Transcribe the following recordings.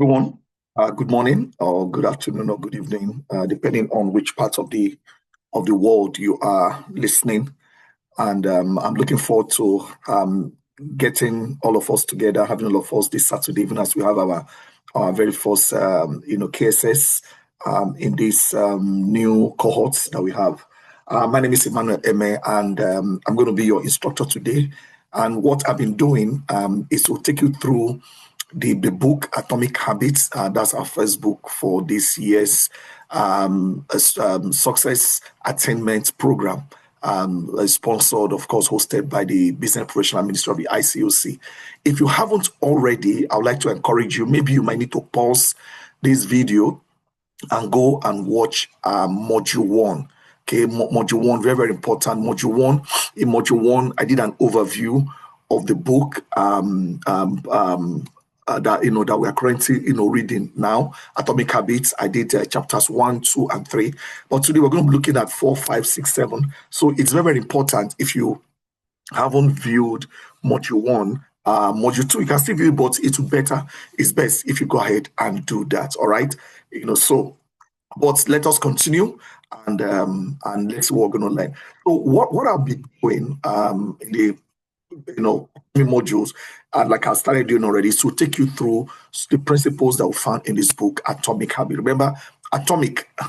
Everyone, good morning or good afternoon or good evening, depending on which part of the world you are listening. And I'm looking forward to getting all of us together, having all of us this Saturday, even as we have our very first KSS in this new cohorts that we have. My name is Emmanuel Eme, and I'm going to be your instructor today. And what I've been doing is to take you through the book Atomic Habits. That's our first book for this year's success attainment program, sponsored, of course, hosted by the Business Professional Ministry of the ICOC. If you haven't already, I would like to encourage you. Maybe you might need to pause this video and go and watch module one. Okay, module one, very, very important. Module one. In module one, I did an overview of the book that we are currently reading now, Atomic Habits. I did chapters 1, 2, and 3. But today we're going to be looking at 4, 5, 6, 7. So it's very, very important. If you haven't viewed module 1, module 2, you can still view it, but it's best if you go ahead and do that. All right. But let us continue and let's see what we're going to learn. So what I'll be doing in the modules, like I started doing already, is to take you through the principles that we found in this book, Atomic Habit. Remember,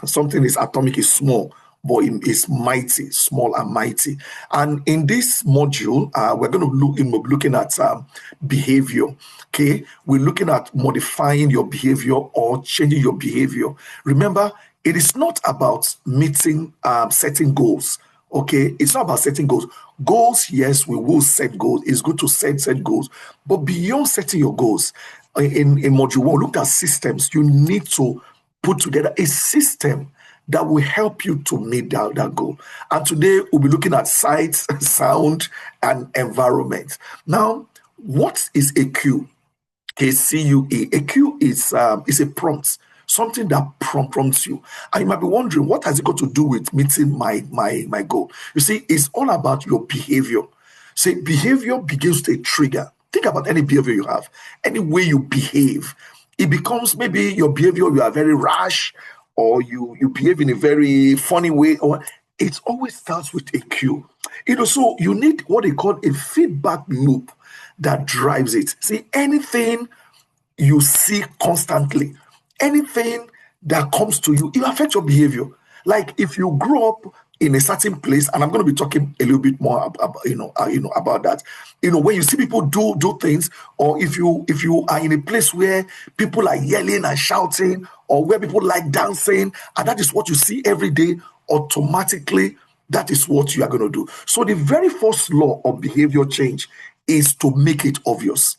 something is atomic is small, but it is mighty, small and mighty. And in this module, we're going to looking at behavior. Okay, we're looking at modifying your behavior or changing your behavior. Remember, it is not about meeting setting goals. Okay, it's not about setting goals. Goals, yes, we will set goals. It's good to set goals. But beyond setting your goals, in module 1, look at systems. You need to put together a system that will help you to meet that goal. And today, we'll be looking at sight, sound, and environment. Now, what is a cue? A CUE. A cue is a prompt, something that prompts you. And you might be wondering, what has it got to do with meeting my goal? You see, it's all about your behavior. See, behavior begins with a trigger. Think about any behavior you have, any way you behave. It becomes maybe your behavior, you are very rash, or you behave in a very funny way, or it always starts with a cue. So you need what they call a feedback loop that drives it. See, anything you see constantly, anything that comes to you, it affects your behavior. Like if you grow up in a certain place, and I'm going to be talking a little bit more about that. When you see people do things, or if you are in a place where people are yelling and shouting, or where people like dancing, and that is what you see every day, automatically that is what you are going to do. So the very first law of behavior change is to make it obvious.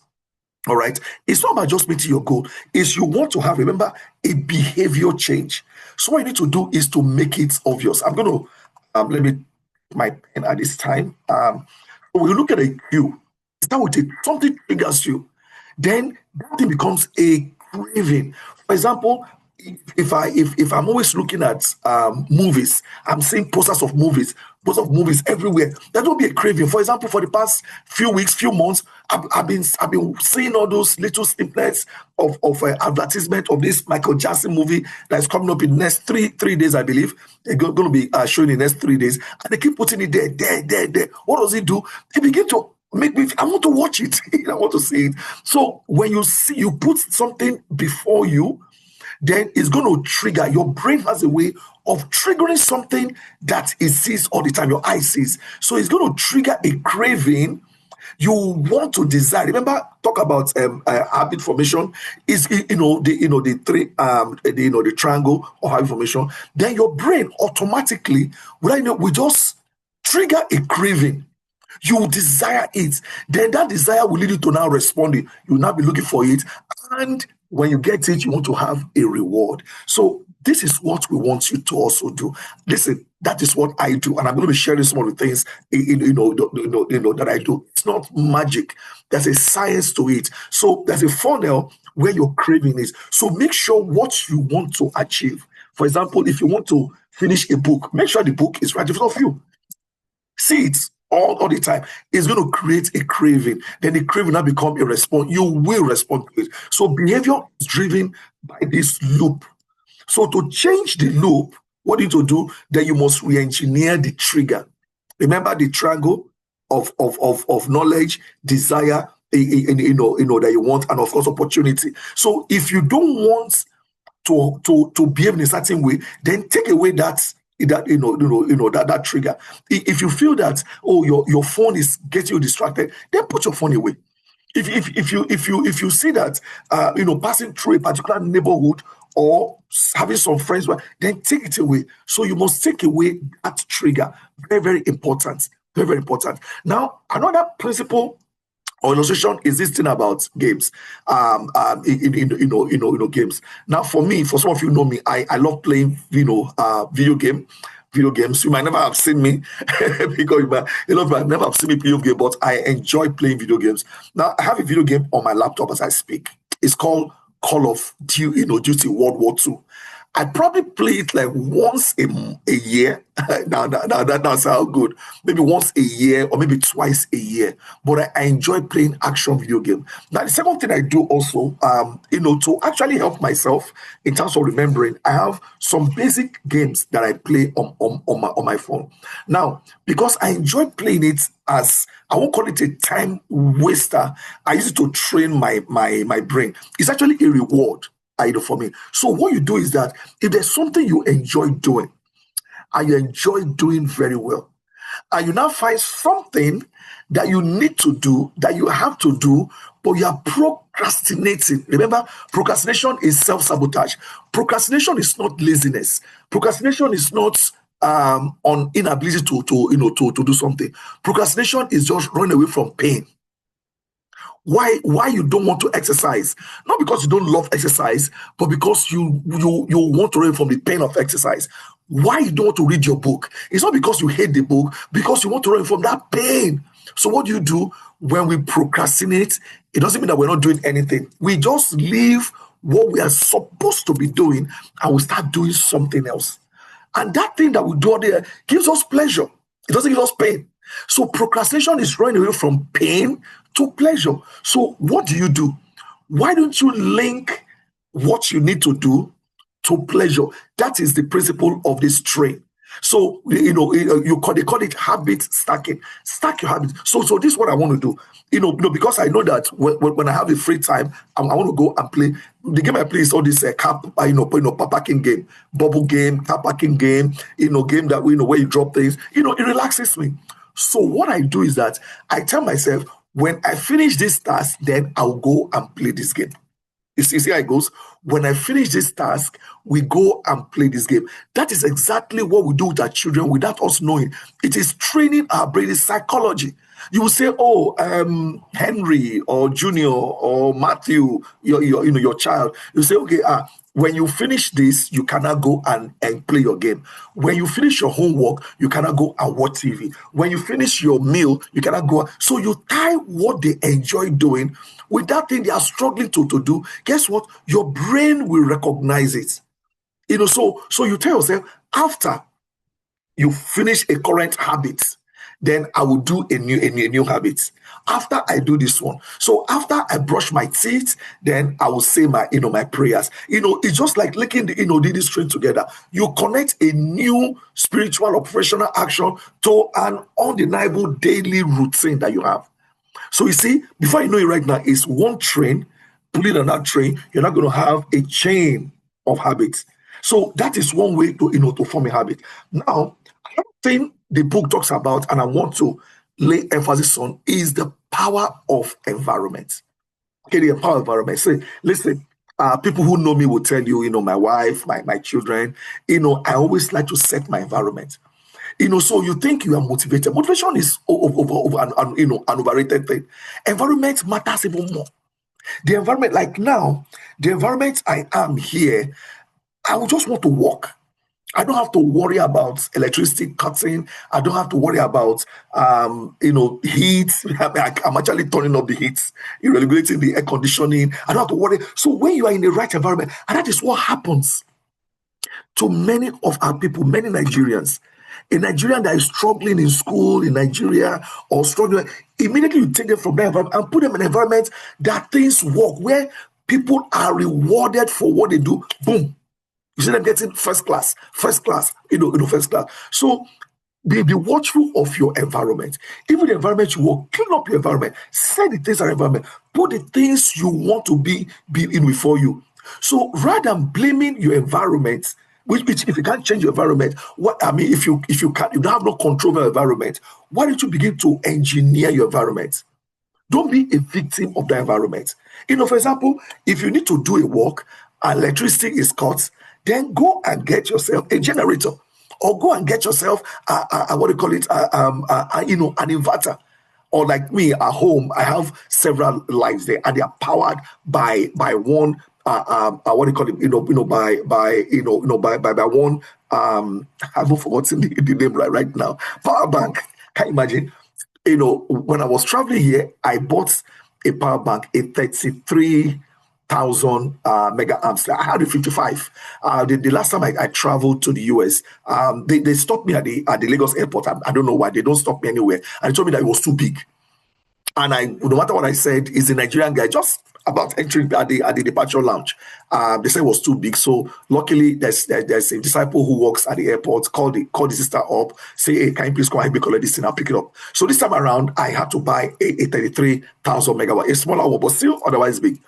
All right. It's not about just meeting your goal. It's you want to have, remember, a behavior change. So what you need to do is to make it obvious. I'm going to, let me, my pen at this time. When you look at a cue, start with it. Something triggers you. Then that thing becomes a craving. For example, if I'm always looking at movies, I'm seeing posters of movies everywhere. There will be a craving. For example, for the past few weeks, few months, I've been seeing all those little snippets of advertisement of this Michael Jackson movie that's coming up in the next three days, I believe. They're going to be showing in the next 3 days, and they keep putting it there. What does it do? It begins to make me. I want to watch it. I want to see it. So when you put something before you, then it's going to trigger. Your brain has a way of triggering something that it sees all the time. Your eye sees. So it's going to trigger a craving. You want to desire. Remember, talk about habit formation. Is the triangle or habit formation. Then your brain automatically, will just trigger a craving. You desire it. Then that desire will lead you to now responding. You will now be looking for it, and when you get it, you want to have a reward. So this is what we want you to also do. Listen, that is what I do, and I'm going to be sharing some of the things that I do. It's not magic. There's a science to it. So there's a funnel where your craving is. So make sure what you want to achieve. For example, if you want to finish a book, make sure the book is right in front of you. See it. all the time, it's going to create a craving. Then the craving now become a response. You will respond to it. So behavior is driven by this loop. So to change the loop, what you need to do, then you must re-engineer the trigger. Remember the triangle of knowledge, desire, that you want, and of course opportunity. So if you don't want to behave in a certain way, then take away that that trigger. If you feel that, oh, your phone is getting you distracted, then put your phone away. If you see that passing through a particular neighborhood or having some friends, then take it away. So you must take away that trigger. Very, very important. Very, very important. Now, another principle or illustration is this thing about games. Games. Now, for me, for some of you know me, I love playing video games. You might never have seen me because you might never have seen me play video game, but I enjoy playing video games. Now, I have a video game on my laptop as I speak. It's called Call of Duty World War II. I probably play it like once a year. now that's how good. Maybe once a year or maybe twice a year. But I enjoy playing action video game. Now the second thing I do also, to actually help myself in terms of remembering, I have some basic games that I play on my phone. Now, because I enjoy playing it as, I won't call it a time waster, I use it to train my brain. It's actually a reward for me. So what you do is that if there's something you enjoy doing and you enjoy doing very well, and you now find something that you need to do, that you have to do, but you are procrastinating. Remember, procrastination is self-sabotage. Procrastination is not laziness. Procrastination is not on inability to do something. Procrastination is just running away from pain. Why you don't want to exercise? Not because you don't love exercise, but because you want to run from the pain of exercise. Why you don't want to read your book? It's not because you hate the book, because you want to run from that pain. So what do you do when we procrastinate? It doesn't mean that we're not doing anything. We just leave what we are supposed to be doing and we start doing something else. And that thing that we do there gives us pleasure. It doesn't give us pain. So procrastination is running away from pain to pleasure. So what do? Why don't you link what you need to do to pleasure? That is the principle of this train. So they call it habit stacking. Stack your habits. So this is what I want to do. Because I know that when I have a free time, I want to go and play. The game I play is all this car packing game, bubble game, car packing game. Game that where you drop things. It relaxes me. So what I do is that I tell myself, when I finish this task, then I'll go and play this game. You see how it goes? When I finish this task, we go and play this game. That is exactly what we do with our children without us knowing. It is training our brain. It's psychology. You will say, oh, Henry or Junior or Matthew, your child. You say, okay, when you finish this, you cannot go and play your game. When you finish your homework, you cannot go and watch TV. When you finish your meal, you cannot go. So you tie what they enjoy doing with that thing they are struggling to do. Guess what? Your brain will recognize it. So you tell yourself, after you finish a current habit, then I will do a new habit. After I do this one, so after I brush my teeth, then I will say my prayers. It's just like linking this string together. You connect a new spiritual or professional action to an undeniable daily routine that you have. So you see, before you know it right now, it's one train pulling on that train. You're not going to have a chain of habits. So that is one way to form a habit. Now, another thing the book talks about, and I want to lay emphasis on, is the power of environment. Okay, the power of environment. Say, listen, people who know me will tell you, my wife, my children, I always like to set my environment. So you think you are motivated. Motivation is over an overrated thing. Environment matters even more. The environment, like now, the environment I am here, I will just want to walk. I don't have to worry about electricity cutting. I don't have to worry about, heat. I'm actually turning up the heat, regulating the air conditioning. I don't have to worry. So when you are in the right environment, and that is what happens to many of our people, many Nigerians, A Nigerian that is struggling in school in Nigeria or struggling, immediately you take them from that environment and put them in an environment that things work, where people are rewarded for what they do. Boom. You see them getting first class, first class. So be watchful of your environment. Even the environment you work, clean up your environment. Set the things in your environment. Put the things you want to be in before you. So rather than blaming your environment, which if you can't change your environment, if you can't, you don't have no control over your environment, why don't you begin to engineer your environment? Don't be a victim of the environment. For example, if you need to do a work and electricity is cut, then go and get yourself a generator, or go and get yourself an inverter. Or like me at home, I have several lights there, and they are powered by one by one I haven't forgotten the name right now. Power bank. Can you imagine? When I was traveling here, I bought a power bank, a 33,000 mega amps. I had a 55. The last time I traveled to the US, they stopped me at the Lagos airport. I don't know why. They don't stop me anywhere. And they told me that it was too big. And no matter what I said, is a Nigerian guy just about entering at the departure lounge. They said it was too big. So luckily, there's a disciple who works at the airport, called the sister up, say, hey, can you please come and collect this thing? I'll pick it up. So this time around, I had to buy a 33,000 megawatt, a smaller one, but still otherwise big.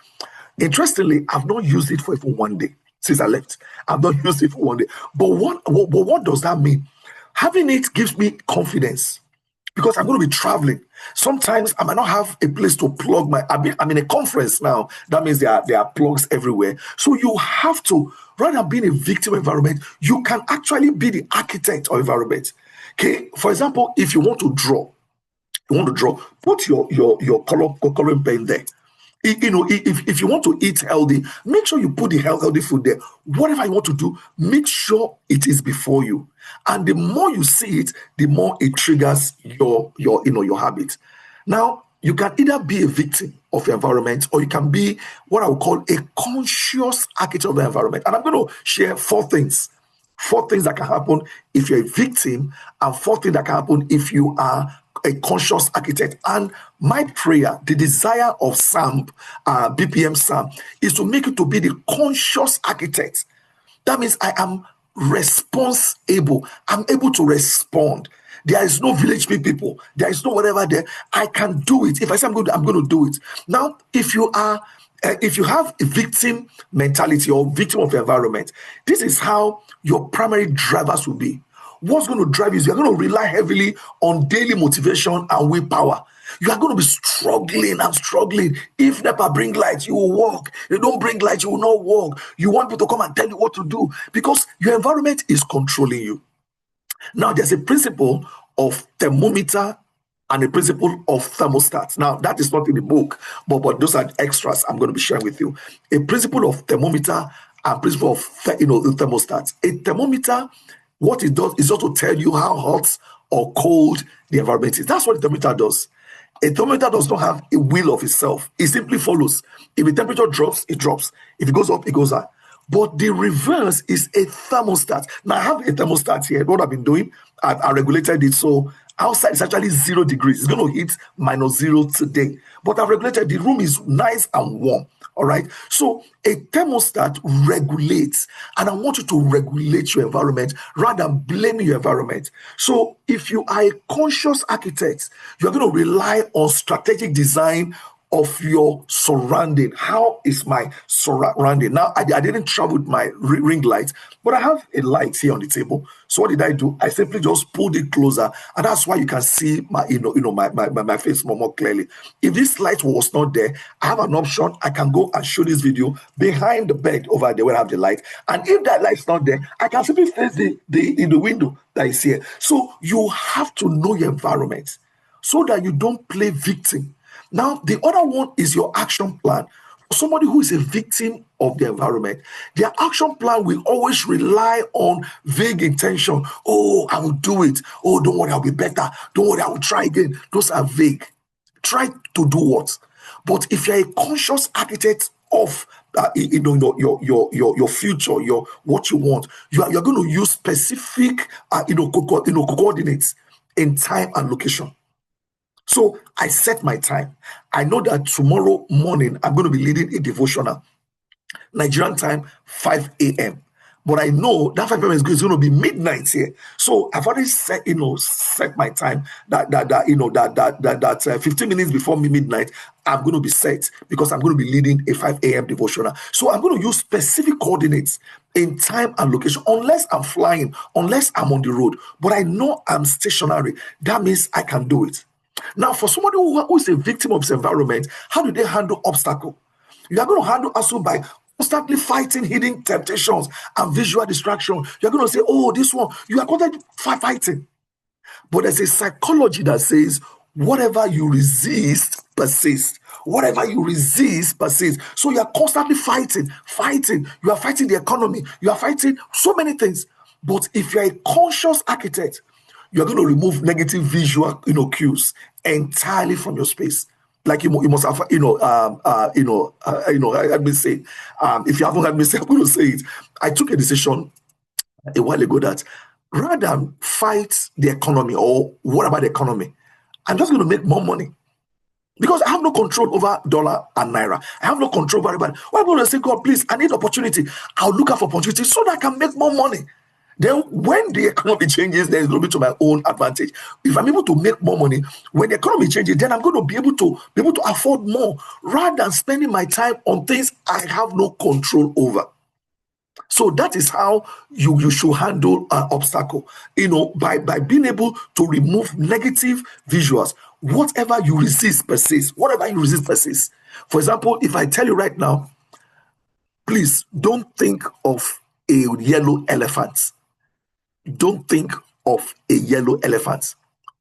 Interestingly, I've not used it for even one day since I left. I've not used it for one day. But what does that mean? Having it gives me confidence, because I'm going to be traveling. Sometimes I might not have a place to plug I'm in a conference now. That means there are plugs everywhere. So you have to, rather than being a victim environment, you can actually be the architect of environment. Okay. For example, if you want to draw, put your coloring pen there. If you want to eat healthy, make sure you put the healthy food there. Whatever you want to do, make sure it is before you. And the more you see it, the more it triggers your habit. Now, you can either be a victim of your environment, or you can be what I would call a conscious architect of the environment. And I'm going to share 4 things. 4 things that can happen if you're a victim, and 4 things that can happen if you are a conscious architect. And my prayer, the desire of BPM Sam, is to make you to be the conscious architect. That means I am responsible. I'm able to respond. There is no village people. There is no whatever there. I can do it. If I say I'm going to do it. Now, if you have a victim mentality or victim of the environment, this is how your primary drivers will be. What's going to drive you is you're going to rely heavily on daily motivation and willpower. You are going to be struggling and struggling. If NEPA bring light, you will walk. They don't bring light, you will not walk. You want people to come and tell you what to do, because your environment is controlling you. Now, there's a principle of thermometer and a principle of thermostat. Now, that is not in the book, but those are extras I'm going to be sharing with you. A principle of thermometer and principle of the thermostat. A thermometer, what it does is just to tell you how hot or cold the environment is. That's what a thermometer does. A thermometer does not have a will of itself. It simply follows. If the temperature drops, it drops. If it goes up, it goes up. But the reverse is a thermostat. Now, I have a thermostat here. What I've been doing, I regulated it. So outside it's actually 0 degrees. It's going to hit -0 today. But I've regulated, the room is nice and warm. All right. So a thermostat regulates, and I want you to regulate your environment rather than blaming your environment. So if you are a conscious architect, you're going to rely on strategic design of your surrounding. How is my surrounding? Now, I didn't travel with my ring light, but I have a light here on the table. So what did I do? I simply just pulled it closer, and that's why you can see my my face more clearly. If this light was not there, I have an option. I can go and show this video behind the bed over there where I have the light. And if that light's not there, I can simply face the window that is here. So you have to know your environment so that you don't play victim. Now, the other one is your action plan. For somebody who is a victim of the environment, their action plan will always rely on vague intention. Oh, I will do it. Oh, don't worry, I'll be better. Don't worry, I will try again. Those are vague. Try to do what? But if you're a conscious architect of your future, your what you want. You're going to use specific coordinates in time and location. So I set my time. I know that tomorrow morning I'm going to be leading a devotional, Nigerian time, 5 a.m. But I know that 5 a.m. is going to be midnight here. So I've already set my time that 15 minutes before midnight, I'm going to be set because I'm going to be leading a 5 a.m. devotional. So I'm going to use specific coordinates in time and location, unless I'm flying, unless I'm on the road. But I know I'm stationary. That means I can do it. Now, for somebody who is a victim of his environment, how do they handle obstacle? You are going to handle also by constantly fighting hidden temptations and visual distraction. You're going to say, oh, this one, you are constantly fighting. But there's a psychology that says, whatever you resist persists. Whatever you resist persists. So you are constantly fighting. You are fighting the economy. You are fighting so many things. But if you're a conscious architect, you're going to remove negative visual cues entirely from your space. Like you must have, let me say, if you haven't heard me say, I'm going to say it. I took a decision a while ago that rather than fight the economy or what about the economy, I'm just going to make more money. Because I have no control over dollar and naira. I have no control over it. Well, I'm going to say, God, please, I need opportunity. I'll look out for opportunity so that I can make more money. Then when the economy changes, then it's going to be to my own advantage. If I'm able to make more money, when the economy changes, then I'm going to be able to afford more rather than spending my time on things I have no control over. So that is how you should handle an obstacle, by being able to remove negative visuals. Whatever you resist persists. Whatever you resist persists. For example, if I tell you right now, please don't think of a yellow elephant. Don't think of a yellow elephant.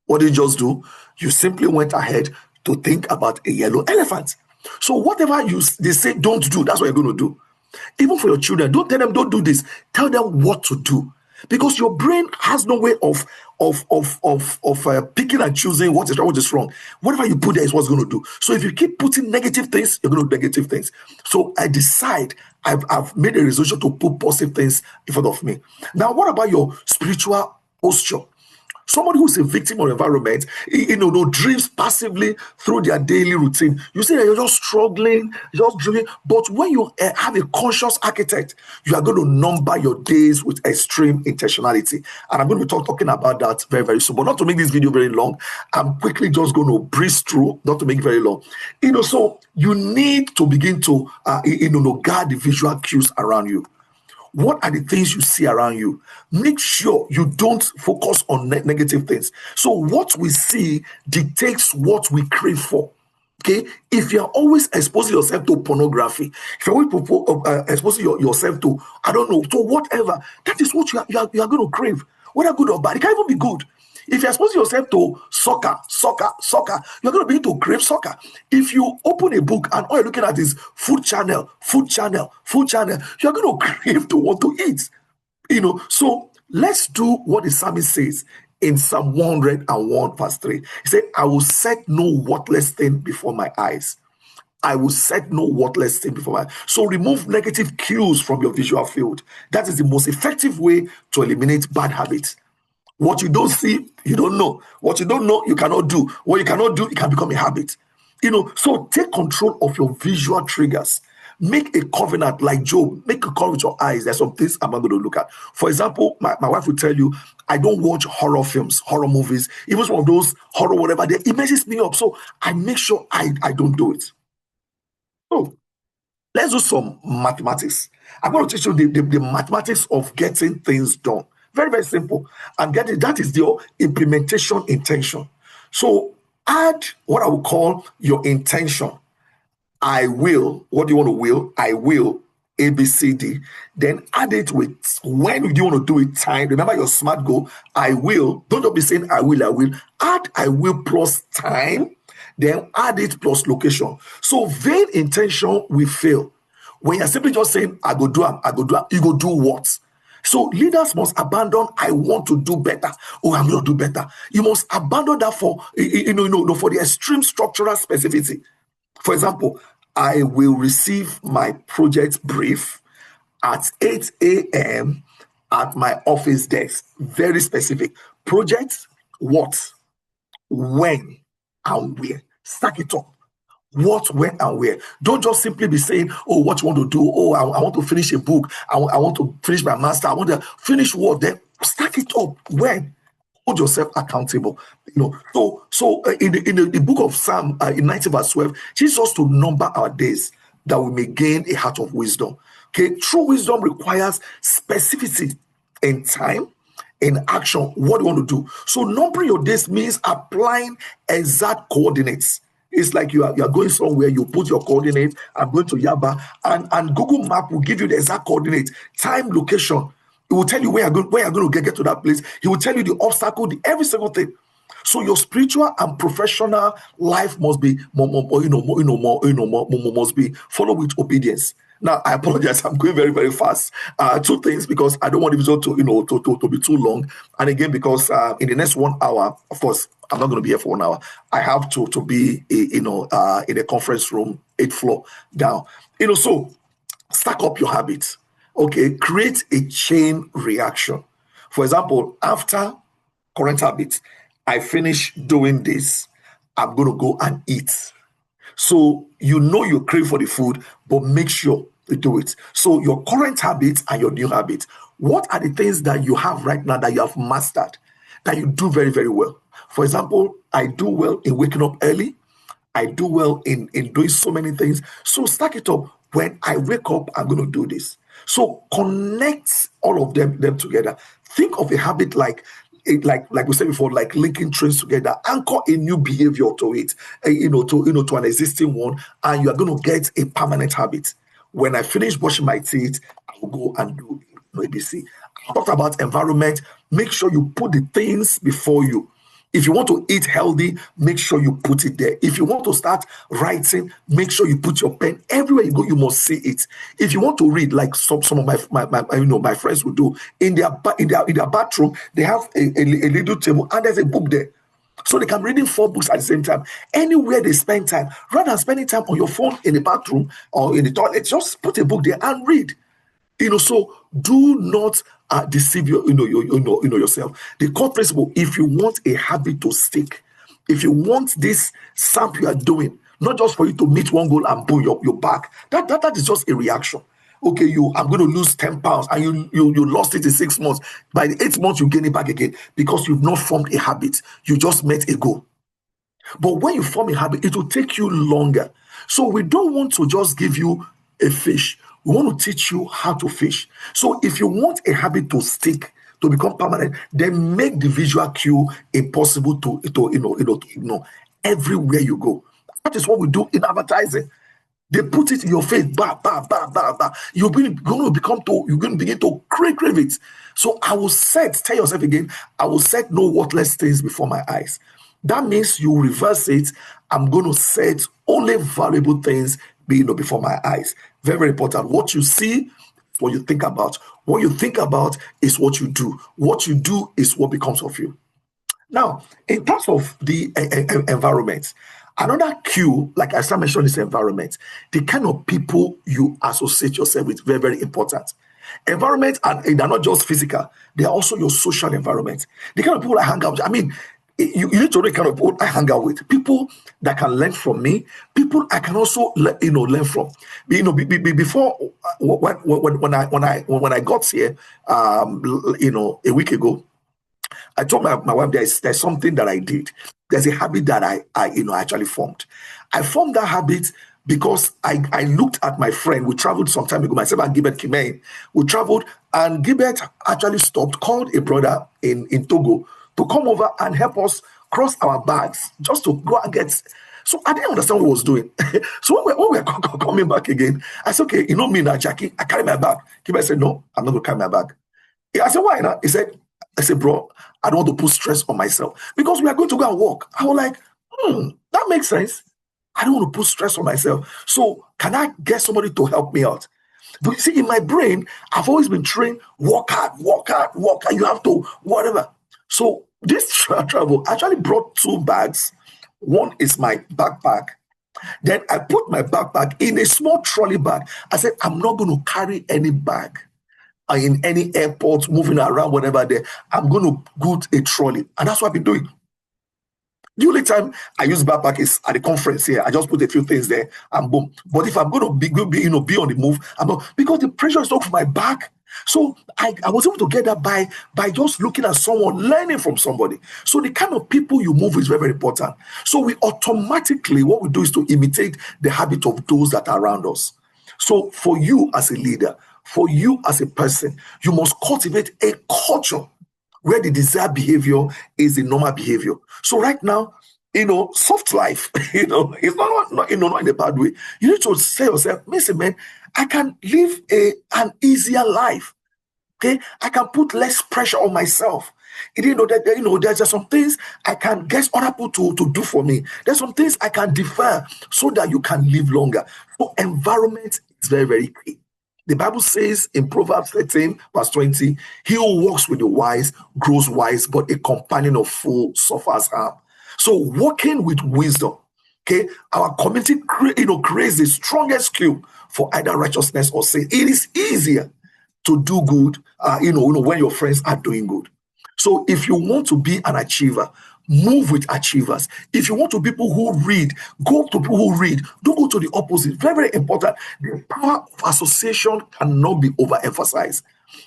What did you just do? You simply went ahead to think about a yellow elephant. So whatever they say don't do, that's what you're going to do. Even for your children, don't tell them don't do this. Tell them what to do, because your brain has no way of picking and choosing what is right, what is wrong. Whatever you put there is what's going to do. So if you keep putting negative things, you're going to do negative things. So I decide I've made a resolution to put positive things in front of me. Now, what about your spiritual posture? Somebody who's a victim of environment, drifts passively through their daily routine. You see that you're just struggling, just drifting. But when you have a conscious architect, you are going to number your days with extreme intentionality. And I'm going to be talking about that very, very soon. But not to make this video very long, I'm quickly just going to breeze through, not to make it very long. So you need to begin to, guard the visual cues around you. What are the things you see around you? Make sure you don't focus on negative things. So what we see dictates what we crave for. Okay, if you're always exposing yourself to pornography, if you're always exposing yourself to, I don't know, to whatever, that is what you are going to crave, whether good or bad. It can't even be good. If you're exposing yourself to soccer, you're going to begin to crave soccer. If you open a book and all you're looking at is food channel, you're going to crave to want to eat. So let's do what the psalmist says in Psalm 101 verse 3. He said, I will set no worthless thing before my eyes. I will set no worthless thing before my eyes. So remove negative cues from your visual field. That is the most effective way to eliminate bad habits. What you don't see, you don't know. What you don't know, you cannot do. What you cannot do, it can become a habit. So take control of your visual triggers. Make a covenant like Job. Make a covenant with your eyes. There's some things I'm not going to look at. For example, my wife will tell you, I don't watch horror films, horror movies, even some of those horror whatever, it messes me up. So I make sure I don't do it. So let's do some mathematics. I'm going to teach you the mathematics of getting things done. Very, very simple. And that is your implementation intention. So add what I will call your intention. I will. What do you want to will? I will. A, B, C, D. Then add it with when do you want to do it, time. Remember your SMART goal. I will. Don't just be saying I will. Add I will plus time. Then add it plus location. So vain intention will fail. When you're simply just saying I go do am, you go do what? So leaders must abandon, I want to do better, or I'm going to do better. You must abandon that for the extreme structural specificity. For example, I will receive my project brief at 8 a.m. at my office desk. Very specific. Project, what, when, and where. Stack it up. What, when, and where. Don't just simply be saying, oh, what you want to do. Oh, I want to finish a book. I want to finish my master. I want to finish what? Then stack it up. When? Hold yourself accountable. In the book of Psalm, in 90 verse 12, teaches us to number our days that we may gain a heart of wisdom. Okay, true wisdom requires specificity in time, in action, what you want to do. So numbering your days means applying exact coordinates. It's like you are going somewhere, you put your coordinates, I'm going to Yaba, and Google Map will give you the exact coordinate, time, location. It will tell you where you're going to get to that place. He will tell you the obstacle, every single thing. So your spiritual and professional life must be must be followed with obedience. Now I apologize. I'm going very, very fast. Two things, because I don't want the video to be too long, and again because in the next 1 hour, of course, I'm not going to be here for 1 hour. I have to be in a conference room, 8th floor down. So stack up your habits. Okay, create a chain reaction. For example, after current habits, I finish doing this, I'm going to go and eat. So you crave for the food, but make sure you do it. So your current habits and your new habits, what are the things that you have right now that you have mastered, that you do very, very well? For example, I do well in waking up early. I do well in doing so many things. So stack it up. When I wake up, I'm going to do this. So connect all of them together. Think of a habit like we said before, like linking trains together. Anchor a new behavior to it, to an existing one, and you are going to get a permanent habit. When I finish brushing my teeth, I will go and do ABC. I talked about environment. Make sure you put the things before you. If you want to eat healthy, make sure you put it there. If you want to start writing, make sure you put your pen. Everywhere you go, you must see it. If you want to read, like some of my friends will do, in their bathroom, they have a little table and there's a book there. So they can reading 4 books at the same time. Anywhere they spend time, rather than spending time on your phone in the bathroom or in the toilet, just put a book there and read. So do not deceive yourself. The core principle: if you want a habit to stick, if you want this sample you are doing, not just for you to meet one goal and boom, you're back. That is just a reaction. Okay, I'm going to lose 10 pounds, and you lost it in 6 months. By the 8th month, you gain it back again because you've not formed a habit. You just met a goal. But when you form a habit, it will take you longer. So we don't want to just give you a fish. We want to teach you how to fish. So if you want a habit to stick, to become permanent, then make the visual cue impossible to everywhere you go. That is what we do in advertising. They put it in your face, bah, bah, bah, bah, bah. You're going to begin to crave it. So tell yourself again, I will set no worthless things before my eyes. That means you reverse it. I'm going to set only valuable things before my eyes. Very, very important. What you see, what you think about. What you think about is what you do. What you do is what becomes of you. Now, in terms of the environment, another cue, like I mentioned, is environment. The kind of people you associate yourself with, very, very important. Environment, and they're not just physical, they are also your social environment. The kind of people I hang out with. I mean, you need to know the kind of people I hang out with. People that can learn from me. People I can also learn from. Before when I got here, a week ago, I told my wife there's something that I did. There's a habit that I actually formed. I formed that habit because I looked at my friend. We traveled some time ago, myself and Gilbert Kimain. We traveled, and Gilbert actually called a brother in Togo to come over and help us cross our bags just to go and get. So I didn't understand what he was doing. So when we were coming back again, I said, okay, me now, Jackie, I carry my bag. Gilbert said, no, I'm not going to carry my bag. I said, why not? I said, bro, I don't want to put stress on myself because we are going to go and walk. I was like, that makes sense. I don't want to put stress on myself. So can I get somebody to help me out? But you see, in my brain, I've always been trained, work hard. You have to, whatever. So this travel actually brought 2 bags. One is my backpack, Then I put my backpack in a small trolley bag. I said, I'm not going to carry any bag in any airport, moving around, whatever there. I'm going to put a trolley. And that's what I've been doing. The only time I use backpack is at the conference here. I just put a few things there and boom. But if I'm going to be be on the move, I'm not, because the pressure is off my back. So I was able to get that by just looking at someone, learning from somebody. So the kind of people you move is very, very important. So we automatically, what we do is to imitate the habit of those that are around us. So for you as a leader, for you as a person, you must cultivate a culture where the desired behavior is the normal behavior. So right now, soft life, it's not in a bad way. You need to say yourself, listen, man, I can live an easier life. Okay, I can put less pressure on myself. There's just some things I can get other people to do for me. There's some things I can defer so that you can live longer. So environment is very, very key. The Bible says in Proverbs 13, verse 20, he who walks with the wise grows wise, but a companion of fools suffers harm. So walking with wisdom, okay, our community creates the strongest skill for either righteousness or sin. It is easier to do good, when your friends are doing good. So if you want to be an achiever, move with achievers. If you want to people who read, go to people who read. Don't go to the opposite. Very, very important. The power of association cannot be overemphasized.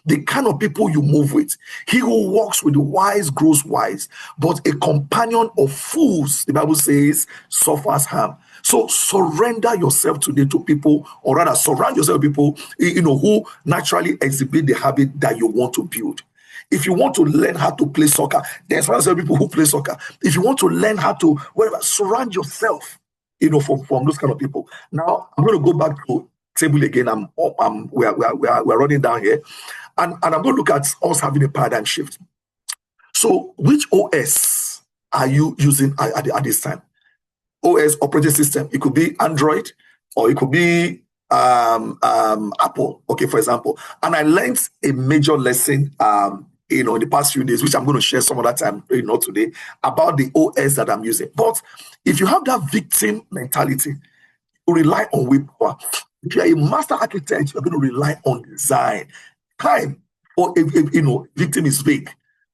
The kind of people you move with. He who walks with the wise grows wise, but a companion of fools, the Bible says, suffers harm. So surrender yourself today to people, or rather surround yourself with people, who naturally exhibit the habit that you want to build. If you want to learn how to play soccer, there's some people who play soccer. If you want to learn how to, whatever, surround yourself, from those kind of people. Now, I'm going to go back to table again. We're running down here. And I'm going to look at us having a paradigm shift. So which OS are you using at this time? OS, operating system. It could be Android, or it could be Apple, okay, for example. And I learned a major lesson in the past few days, which I'm going to share some other time, not today, about the OS that I'm using. But if you have that victim mentality, you rely on willpower. If you're a master architect, you're going to rely on design. Time for victim is vague.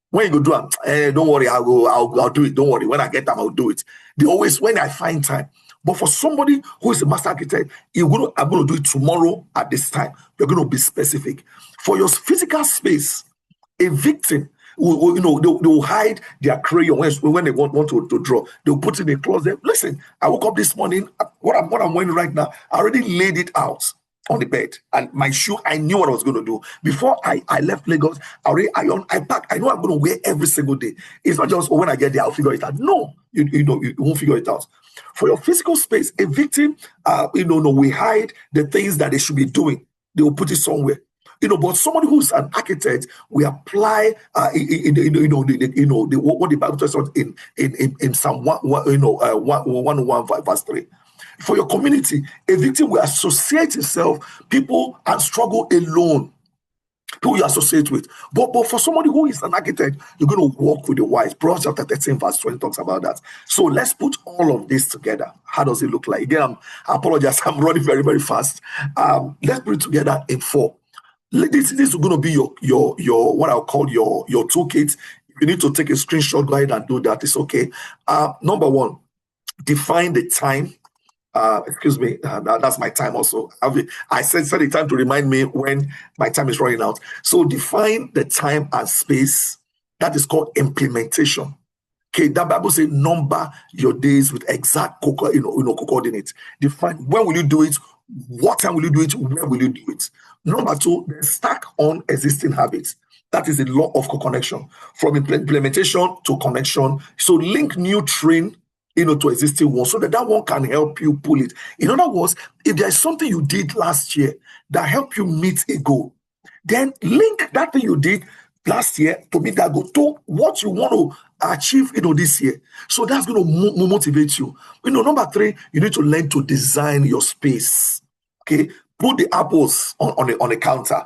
When you go do it, don't worry, I'll do it. Don't worry. When I get time, I'll do it. They always, when I find time. But for somebody who is a master architect, I'm going to do it tomorrow at this time. You're going to be specific. For your physical space, a victim they'll hide their crayon when they want to draw. They'll put it in a closet. Listen, I woke up this morning. What I'm wearing right now, I already laid it out on the bed, and my shoe, I knew what I was going to do before I left Lagos. I packed. I know I'm going to wear every single day. It's not just when I get there I'll figure it out. No, you won't figure it out. For your physical space, a victim, we hide the things that they should be doing. They will put it somewhere. But somebody who's an architect, we apply what the Bible tells us in Psalm 101 verse 3. For your community, a victim will associate itself, people, and struggle alone. Who you associate with. But for somebody who is an architect, you're going to walk with the wise. Proverbs chapter 13 verse 20 talks about that. So let's put all of this together. How does it look like? Again, I apologize. I'm running very, very fast. Let's put it together in 4. This is going to be your what I'll call your toolkit. If you need to take a screenshot, go ahead and do that. It's okay. Number 1, define the time. Excuse me, that's my time also. I set the time to remind me when my time is running out. So define the time and space. That is called implementation. Okay, that Bible says number your days with exact coordinates. Define when will you do it, what time will you do it, where will you do it. Number 2, stack on existing habits. That is the law of co-connection. From implementation to connection. So link new train to existing one, so that one can help you pull it. In other words, if there's something you did last year that helped you meet a goal, then link that thing you did last year to meet that goal to what you want to achieve this year. So that's going to motivate you. Number 3, you need to learn to design your space. Okay, Put the apples on a counter.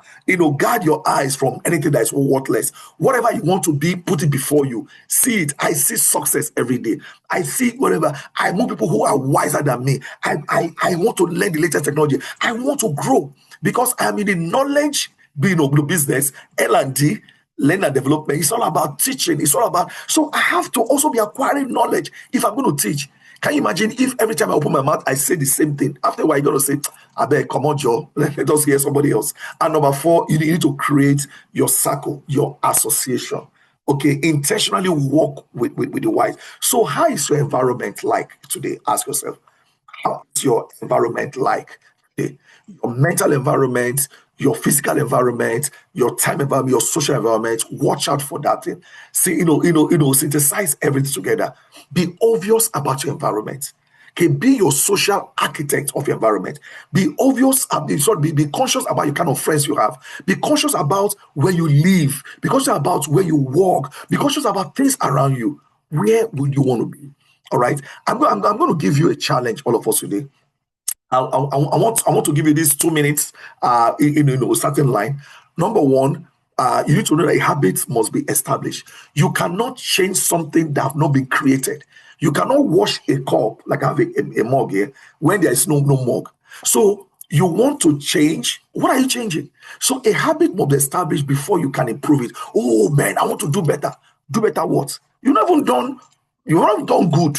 Guard your eyes from anything that is worthless. Whatever you want to be, put it before you. See it. I see success every day. I see whatever. I know people who are wiser than me. I want to learn the latest technology. I want to grow because I'm in the knowledge, business, L&D, learn and development. It's all about teaching. It's all about. So I have to also be acquiring knowledge if I'm going to teach. Can you imagine if every time I open my mouth, I say the same thing? After a while, you're going to say, I beg, come on, Joe. Let us hear somebody else. And number 4, you need to create your circle, your association. Okay, intentionally work with the wise. So how is your environment like today? Ask yourself, how is your environment like today? Your mental environment, your physical environment, your time environment, your social environment. Watch out for that thing. See, synthesize everything together. Be obvious about your environment. Okay, be your social architect of your environment. Be obvious, be conscious about the kind of friends you have. Be conscious about where you live. Be conscious about where you walk. Be conscious about things around you. Where would you want to be? All right. I'm going to give you a challenge, all of us today. I want to give you these 2 minutes in a certain line. Number 1, you need to know that a habit must be established. You cannot change something that have not been created. You cannot wash a cup like I have a mug here when there is no mug. So you want to change. What are you changing? So a habit must be established before you can improve it. Oh man, I want to do better. Do better what? You haven't done good.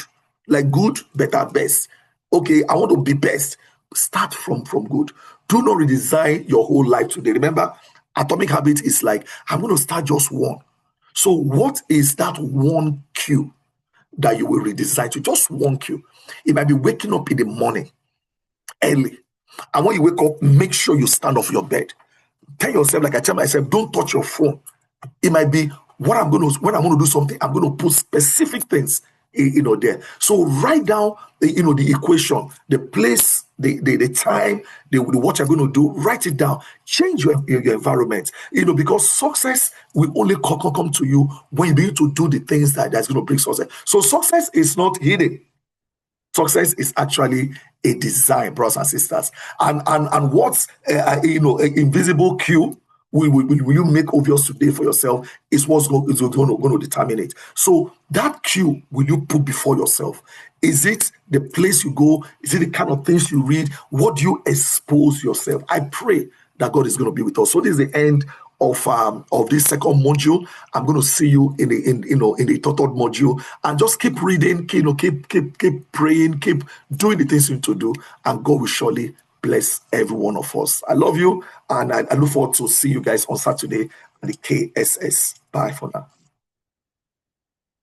Like good, better, best. Okay, I want to be best. Start from good. Do not redesign your whole life today. Remember, atomic habit is like, I'm going to start just one. So what is that one cue that you will redesign to? Just one cue. It might be waking up in the morning early. And when you wake up, make sure you stand off your bed. Tell yourself, like I tell myself, don't touch your phone. It might be when I'm going to do something, I'm going to put specific things there. So write down the equation, the place, the time, what you're going to do. Write it down. Change your environment. Because success will only come to you when you begin to do the things that's going to bring success. So success is not hidden. Success is actually a design, brothers and sisters. And what's invisible cue will you make obvious today for yourself is what's going to determine it. So that cue will you put before yourself? Is it the place you go? Is it the kind of things you read? What do you expose yourself? I pray that God is going to be with us. So this is the end of this second module. I'm going to see you in the third module, and just keep reading, keep praying, keep doing the things you need to do, and God will surely bless every one of us. I love you, and I look forward to see you guys on Saturday at the KSS. Bye for now.